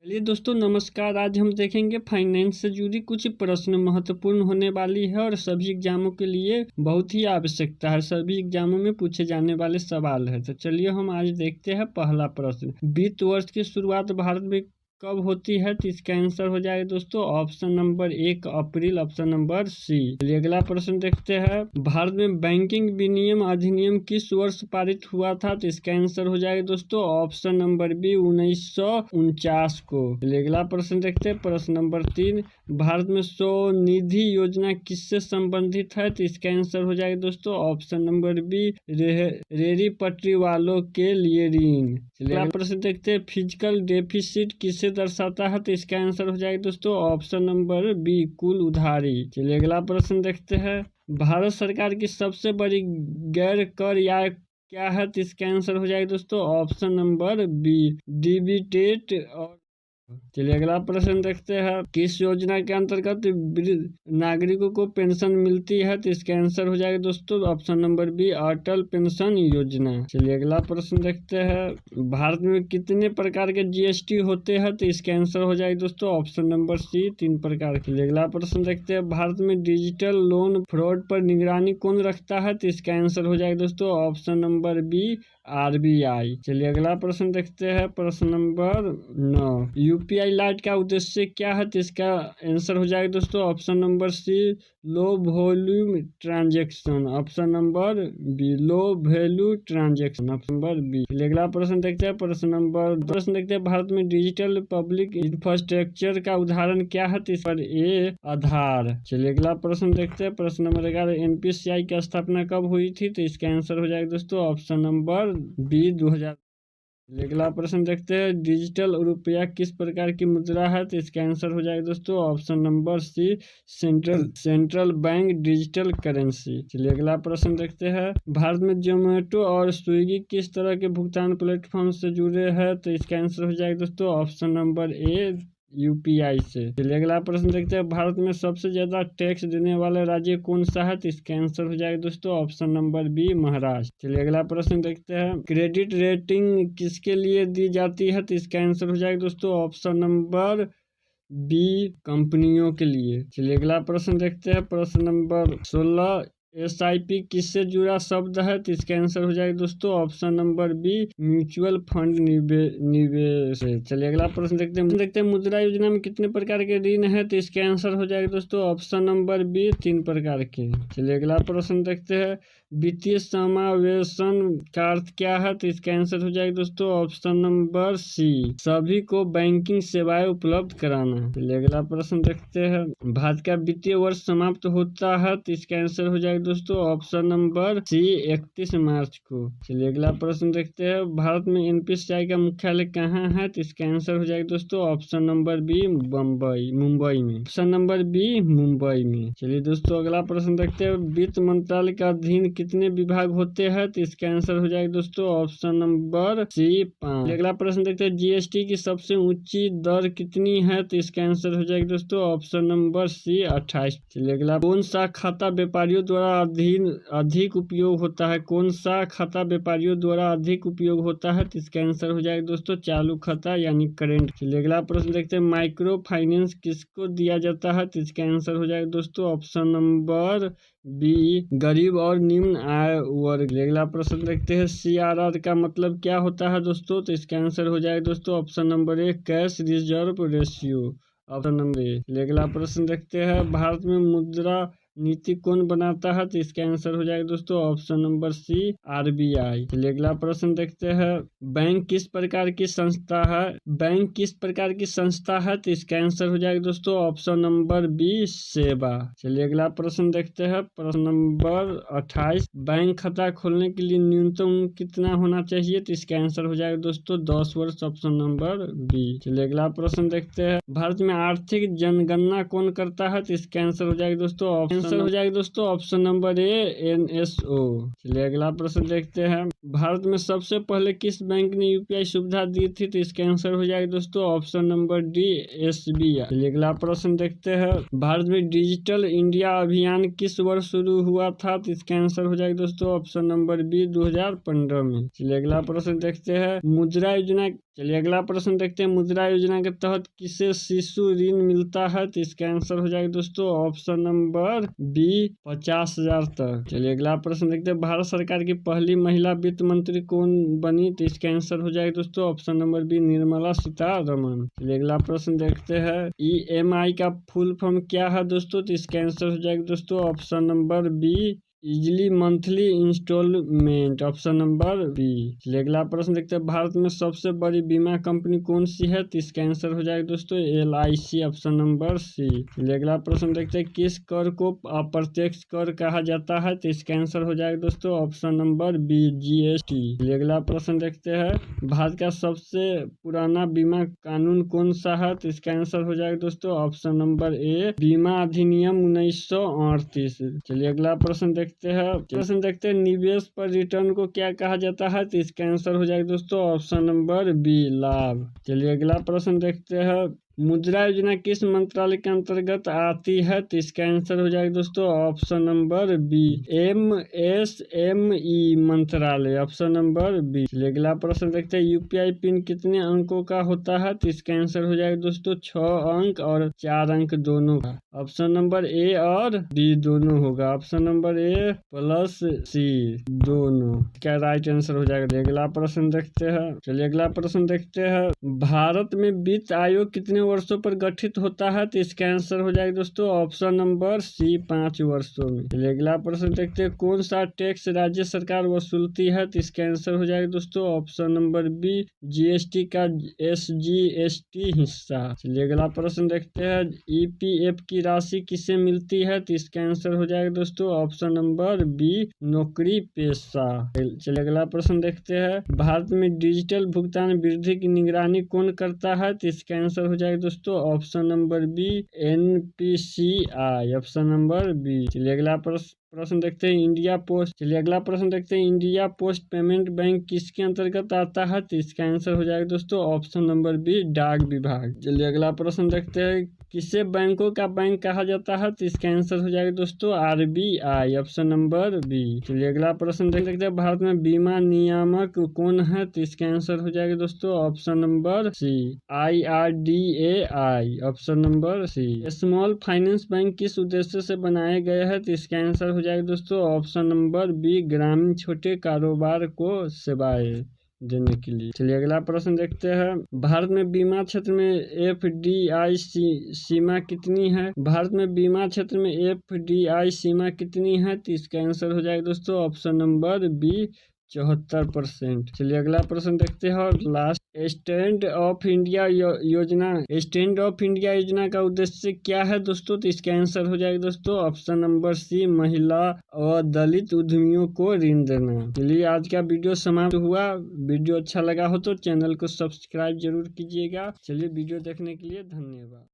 चलिए दोस्तों नमस्कार। आज हम देखेंगे फाइनेंस से जुड़ी कुछ प्रश्न महत्वपूर्ण होने वाली है और सभी एग्जामों के लिए बहुत ही आवश्यकता है। सभी एग्जामों में पूछे जाने वाले सवाल है। तो चलिए हम आज देखते हैं पहला प्रश्न। वित्त वर्ष की शुरुआत भारत में कब होती है? तो इसका आंसर हो जाएगा दोस्तों ऑप्शन नंबर 1 अप्रैल, ऑप्शन नंबर सी। चलिए अगला प्रश्न देखते हैं। भारत में बैंकिंग विनियम अधिनियम किस वर्ष पारित हुआ था? तो इसका आंसर हो जाएगा दोस्तों ऑप्शन नंबर बी 1949 को। चलिए अगला प्रश्न देखते हैं। प्रश्न नंबर 3, भारत में स्वनिधि योजना किससे संबंधित है? तो इसका आंसर हो जाएगा दोस्तों ऑप्शन नंबर बी रेहड़ी पटरी वालों के लिए ऋण। चलिए अगला प्रश्न देखते हैं। फिजिकल डेफिसिट किसे दर्शाता है? तो इसका आंसर हो जाएगा दोस्तों ऑप्शन नंबर बी कुल उधारी। चलिए अगला प्रश्न देखते हैं। भारत सरकार की सबसे बड़ी गैर कर या क्या है? तो इसका आंसर हो जाएगा दोस्तों ऑप्शन नंबर बी डिविडेंड। और चलिए अगला प्रश्न देखते हैं। किस योजना के अंतर्गत नागरिकों को पेंशन मिलती है? तो इसका आंसर हो जाएगा दोस्तों ऑप्शन नंबर बी अटल पेंशन योजना। चलिए अगला प्रश्न देखते हैं। भारत में कितने प्रकार के जीएसटी होते हैं? तो इसका आंसर हो जाएगा दोस्तों ऑप्शन नंबर सी 3 प्रकार के। अगला प्रश्न देखते हैं। भारत में डिजिटल लोन फ्रॉड पर निगरानी कौन रखता है? तो इसका आंसर हो जाएगा दोस्तों ऑप्शन नंबर बी आरबीआई। चलिए अगला प्रश्न देखते हैं। प्रश्न नंबर 9, यूपीआई लाइट का उद्देश्य क्या है? तो इसका आंसर हो जाएगा दोस्तों option number C low volume transaction, option number B low value transaction, option number B. चलिए अगला प्रश्न देखते हैं। प्रश्न देखते हैं। भारत में डिजिटल पब्लिक इंफ्रास्ट्रक्चर का उदाहरण क्या है? तो इस पर ए आधार। चलिए अगला प्रश्न देखते हैं। प्रश्न नंबर 11, एनपीसीआई की स्थापना कब हुई थी? तो इसका आंसर हो जाएगा दोस्तों ऑप्शन नंबर बी 2000। अगला प्रश्न देखते हैं। डिजिटल रुपया किस प्रकार की मुद्रा है? तो इसका आंसर हो जाएगा दोस्तों option number C central bank digital currency. चलिए अगला प्रश्न देखते हैं। भारत में जोमेटो और स्विगी किस तरह के भुगतान प्लेटफॉर्म से जुड़े हैं? तो इसका आंसर हो जाएगा दोस्तों ऑप्शन नंबर ए यूपीआई से। चलिए अगला प्रश्न देखते हैं। भारत में सबसे ज्यादा टैक्स देने वाला राज्य कौन सा है? तो इसका आंसर हो जाएगा दोस्तों ऑप्शन नंबर बी महाराष्ट्र। चलिए अगला प्रश्न देखते हैं। क्रेडिट रेटिंग किसके लिए दी जाती है? तो इसका आंसर हो जाएगा दोस्तों ऑप्शन नंबर बी कंपनियों के लिए। चलिए अगला प्रश्न देखते हैं। प्रश्न नंबर 16, एसआईपी किससे जुड़ा शब्द है? तो इसका आंसर हो जाएगा दोस्तों option number be mutual fund निवेश है। चलिए अगला प्रश्न देखते हैं। मुद्रा योजना में कितने प्रकार के ऋण है? तो इसका आंसर हो जाएगा दोस्तों ऑप्शन नंबर बी 3 प्रकार के। चलिए अगला प्रश्न देखते हैं। वित्तीय समावेशन का अर्थ क्या है? तो इसका आंसर हो जाएगा दोस्तों ऑप्शन नंबर सी सभी को बैंकिंग सेवाएं उपलब्ध कराना। चलिए अगला प्रश्न देखते हैं। भारत का वित्तीय वर्ष समाप्त होता है? तो इसका आंसर हो जाएगा दोस्तों ऑप्शन नंबर सी 31 मार्च को। चलिए अगला प्रश्न देखते हैं। भारत में एनपीसीआई का मुख्यालय कहाँ है? तो इसका आंसर हो जाएगा दोस्तों ऑप्शन नंबर बी मुंबई में, ऑप्शन नंबर बी मुंबई में। चलिए दोस्तों अगला प्रश्न देखते हैं। वित्त मंत्रालय का अधीन कितने विभाग होते हैं? तो इसका आंसर हो जाएगा दोस्तों ऑप्शन नंबर सी 5। अगला प्रश्न देखते हैं। जीएसटी की सबसे ऊंची दर कितनी है? तो इसका आंसर हो जाएगा दोस्तों ऑप्शन नंबर सी 28। चलिए अगला, कौन सा खाता व्यापारियों द्वारा अधिक उपयोग होता है? कौन सा खाता व्यापारियों द्वारा अधिक उपयोग होता है? तो इसका आंसर हो जाएगा दोस्तों चालू खाता यानी करेंट। चलिए अगला प्रश्न देखते हैं। माइक्रो फाइनेंस किसको दिया जाता है? तो इसका आंसर हो जाएगा दोस्तों ऑप्शन नंबर बी गरीब और निम्न आय वर्ग। अगला प्रश्न देखते हैं। सीआरआर का मतलब क्या होता है दोस्तों? तो इसका आंसर हो जाएगा दोस्तों option number A cash reserve ratio, option number A. अगला प्रश्न देखते हैं। भारत में मुद्रा नीति कौन बनाता है? तो इसका आंसर हो जाएगा दोस्तों ऑप्शन नंबर सी आरबीआई। चलिए अगला प्रश्न देखते हैं। बैंक किस प्रकार की संस्था है? बैंक किस प्रकार की संस्था है? तो इसका आंसर हो जाएगा दोस्तों ऑप्शन नंबर बी सेवा। चलिए अगला प्रश्न देखते हैं। प्रश्न नंबर 28, बैंक खाता खोलने के लिए न्यूनतम कितना होना चाहिए? तो इसका आंसर हो जाएगा दोस्तों 10 वर्ष, ऑप्शन नंबर बी। चलिए अगला प्रश्न देखते हैं। भारत में आर्थिक जनगणना कौन करता है? तो इसका आंसर हो जाएगा दोस्तों ऑप्शन नंबर ए एनएसओ। चलिए अगला प्रश्न देखते हैं। भारत में सबसे पहले किस बैंक ने यूपीआई सुविधा दी थी? तो इसका आंसर हो जाएगा दोस्तों ऑप्शन नंबर डी एसबीआई। चलिए अगला प्रश्न देखते हैं। भारत में डिजिटल इंडिया अभियान किस वर्ष शुरू हुआ था? तो इसका आंसर हो जाएगा दोस्तों ऑप्शन नंबर बी 2015 में। चलिए अगला प्रश्न देखते हैं। मुद्रा योजना चलिए अगला प्रश्न देखते हैं, मुद्रा योजना के तहत किसे शिशु ऋण मिलता है? तो इसका आंसर हो जाएगा दोस्तों ऑप्शन नंबर बी 50,000 तक। चलिए अगला प्रश्न देखते हैं, भारत सरकार की पहली महिला वित्त मंत्री कौन बनी? तो इसका आंसर हो जाएगा दोस्तों option number B Nirmala Sitharaman. चलिए अगला प्रश्न देखते हैं, EMI का फुल फॉर्म क्या है दोस्तों? तो इसका आंसर हो जाएगा दोस्तों option number B easily monthly instalment, option number B. चलिए अगला प्रश्न देखते हैं, भारत में सबसे बड़ी बीमा कंपनी कौन सी है? तो इसका आंसर हो जाएगा दोस्तों LIC, ऑप्शन नंबर सी। चलिए अगला प्रश्न देखते हैं, किस कर को अप्रत्यक्ष कर कहा जाता है? तो इसका आंसर हो जाएगा दोस्तों ऑप्शन नंबर बी GST। चलिए अगला प्रश्न देखते हैं, भारत का सबसे पुराना बीमा कानून कौन सा है? तो इसका आंसर हो जाएगा दोस्तों ऑप्शन नंबर ए बीमा अधिनियम 1938। चलिए अगला प्रश्न देखते हैं, निवेश पर रिटर्न को क्या कहा जाता है? तो इसका आंसर हो जाएगा दोस्तों ऑप्शन नंबर बी लाभ। चलिए अगला प्रश्न देखते हैं, मुद्रा योजना किस मंत्रालय के अंतर्गत आती है? तो इसका आंसर हो जाएगा दोस्तों ऑप्शन नंबर बी MSME मंत्रालय, ऑप्शन नंबर बी। चलिए अगला प्रश्न देखते हैं, UPI पिन कितने अंकों का होता है? तो इसका आंसर हो जाएगा दोस्तों 6 अंक और 4 अंक दोनों का। ऑप्शन नंबर ए और बी दोनों होगा, ऑप्शन नंबर ए प्लस सी दोनों क्या राइट आंसर हो जाएगा। अगला प्रश्न देखते हैं, चलिए अगला प्रश्न देखते हैं, भारत में वित्त आयोग कितने वर्षों पर गठित होता है? तो इसका आंसर हो जाएगा दोस्तों ऑप्शन नंबर सी 5 वर्षों में। चलिए अगला प्रश्न देखते हैं, कौन सा टैक्स राज्य सरकार वसूलती है? तो इसका आंसर हो जाएगा दोस्तों ऑप्शन नंबर बी GST का SGST हिस्सा। चलिए अगला प्रश्न देखते हैं, EPF की राशि किसे मिलती है? तो इसका आंसर हो जाएगा दोस्तों ऑप्शन नंबर बी नौकरी पेशा। चलिए अगला प्रश्न देखते हैं, भारत में डिजिटल भुगतान वृद्धि की निगरानी कौन करता है? तो इसका आंसर हो जाएगा दोस्तों option number B NPCI, option number B. चलिए अगला प्रश्न देखते हैं, अगला प्रश्न देखते हैं, इंडिया पोस्ट पेमेंट बैंक किसके अंतर्गत आता है? तो इसका आंसर हो जाएगा दोस्तों ऑप्शन नंबर बी डाक विभाग। चलिए अगला प्रश्न देखते हैं, किसे बैंकों का बैंक कहा जाता है? तो इसका आंसर हो जाएगा दोस्तों RBI, ऑप्शन नंबर बी। चलिए अगला प्रश्न देखते हैं, भारत में बीमा नियामक कौन है? तो इसका आंसर हो जाएगा दोस्तों option number C IRDAI, option number C. Small finance bank किस उद्देश्य से बनाए गए हैं? तो इसका आंसर हो जाएगा दोस्तों ऑप्शन नंबर बी ग्रामीण छोटे कारोबार को सेवाएं देने के लिए। चलिए अगला प्रश्न देखते हैं, भारत में बीमा क्षेत्र में FDI सीमा कितनी है? भारत में बीमा क्षेत्र में FDI सीमा कितनी है? तो इसका आंसर हो जाएगा दोस्तों ऑप्शन नंबर बी 74%। चलिए अगला प्रश्न देखते हैं और लास्ट, स्टैंड ऑफ इंडिया योजना का उद्देश्य क्या है दोस्तों? तो इसका आंसर हो जाएगा दोस्तों ऑप्शन नंबर सी महिला और दलित उद्यमियों को ऋण देना। चलिए आज का वीडियो समाप्त हुआ। वीडियो अच्छा लगा हो तो चैनल को सब्सक्राइब जरूर कीजिएगा। चलिए वीडियो देखने के लिए धन्यवाद।